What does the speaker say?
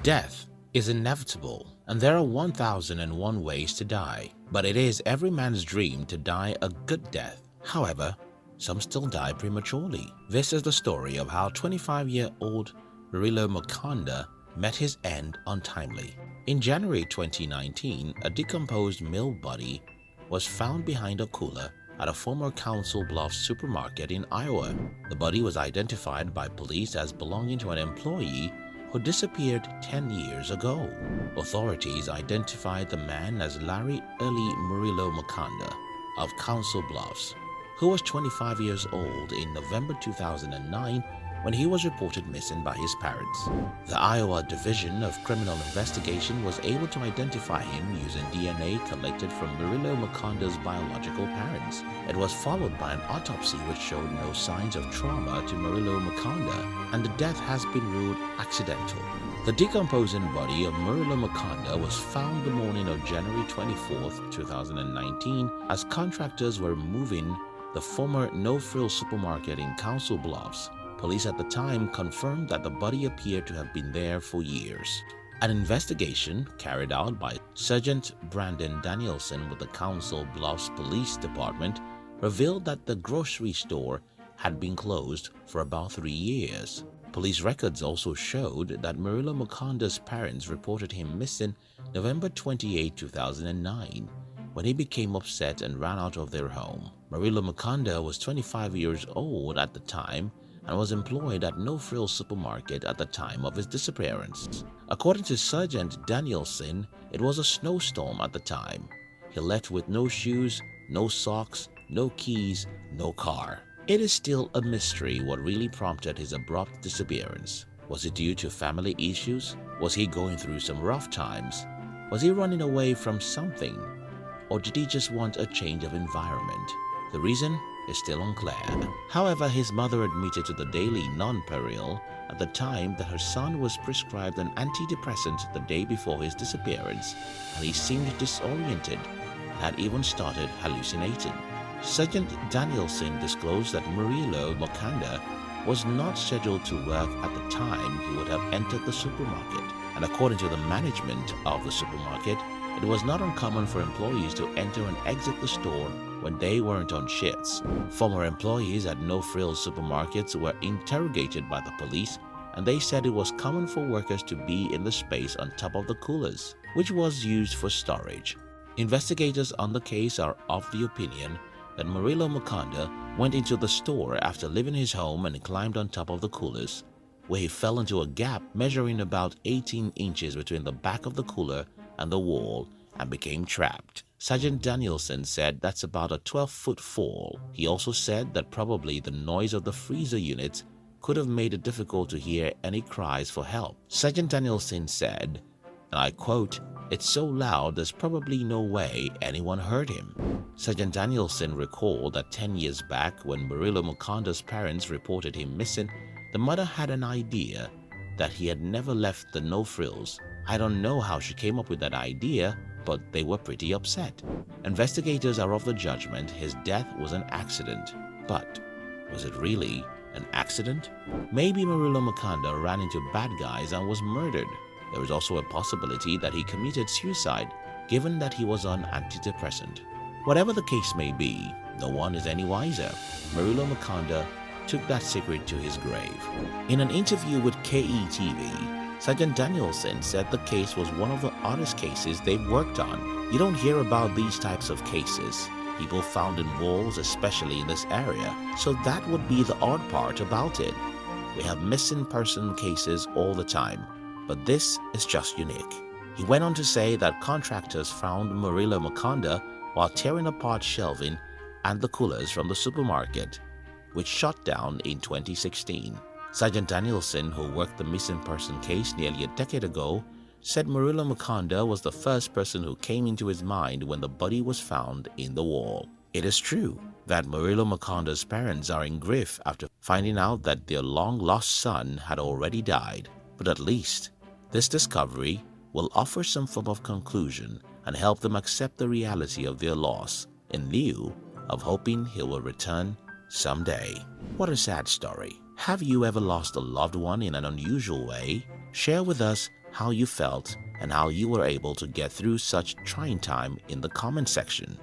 Death is inevitable, and there are 1001 ways to die, but it is every man's dream to die a good death. However, some still die prematurely. This is the story of how 25-year-old Murillo-Moncada met his end untimely. In January 2019, a decomposed male body was found behind a cooler at a former Council Bluffs supermarket in Iowa. The body was identified by police as belonging to an employee who disappeared 10 years ago. Authorities identified the man as Larry Early Murillo-Moncada of Council Bluffs, who was 25 years old in November 2009 when he was reported missing by his parents. The Iowa Division of Criminal Investigation was able to identify him using DNA collected from Murillo-Moncada's biological parents. It was followed by an autopsy which showed no signs of trauma to Murillo-Moncada, and the death has been ruled accidental. The decomposing body of Murillo-Moncada was found the morning of January 24, 2019, as contractors were moving the former no-frill supermarket in Council Bluffs. Police at the time confirmed that the body appeared to have been there for years. An investigation carried out by Sergeant Brandon Danielson with the Council Bluffs Police Department revealed that the grocery store had been closed for about 3 years. Police records also showed that Murillo-Moncada's parents reported him missing November 28, 2009, when he became upset and ran out of their home. Murillo-Moncada was 25 years old at the time and was employed at No Frill Supermarket at the time of his disappearance. According to Sergeant Danielson, it was a snowstorm at the time. He left with no shoes, no socks, no keys, no car. It is still a mystery what really prompted his abrupt disappearance. Was it due to family issues? Was he going through some rough times? Was he running away from something? Or did he just want a change of environment? The reason is still unclear. However, his mother admitted to the Daily Non-Peril at the time that her son was prescribed an antidepressant the day before his disappearance, and he seemed disoriented and had even started hallucinating. Sergeant Danielson disclosed that Murillo-Moncada was not scheduled to work at the time he would have entered the supermarket, and according to the management of the supermarket, it was not uncommon for employees to enter and exit the store when they weren't on shifts. Former employees at No Frills supermarkets were interrogated by the police, and they said it was common for workers to be in the space on top of the coolers, which was used for storage. Investigators on the case are of the opinion that Murillo-Moncada went into the store after leaving his home and climbed on top of the coolers, where he fell into a gap measuring about 18 inches between the back of the cooler and the wall and became trapped. Sergeant Danielson said that's about a 12-foot fall. He also said that probably the noise of the freezer units could have made it difficult to hear any cries for help. Sergeant Danielson said, and I quote, "It's so loud there's probably no way anyone heard him." Sergeant Danielson recalled that 10 years back when Murillo-Moncada's parents reported him missing, the mother had an idea that he had never left the No Frills. I don't know how she came up with that idea, but they were pretty upset. Investigators are of the judgment his death was an accident. But was it really an accident? Maybe Murillo-Moncada ran into bad guys and was murdered. There is also a possibility that he committed suicide, given that he was on antidepressant. Whatever the case may be, no one is any wiser. Murillo-Moncada took that secret to his grave. In an interview with KETV, Sergeant Danielson said the case was one of the oddest cases they've worked on. You don't hear about these types of cases. People found in walls, especially in this area, so that would be the odd part about it. We have missing person cases all the time, but this is just unique. He went on to say that contractors found Murillo-Moncada while tearing apart shelving and the coolers from the supermarket, which shut down in 2016. Sergeant Danielson, who worked the missing person case nearly a decade ago, said Murillo-Moncada was the first person who came into his mind when the body was found in the wall. It is true that Murillo-Moncada's parents are in grief after finding out that their long-lost son had already died, but at least this discovery will offer some form of conclusion and help them accept the reality of their loss in lieu of hoping he will return someday. What a sad story. Have you ever lost a loved one in an unusual way? Share with us how you felt, and how you were able to get through such trying time in the comment section.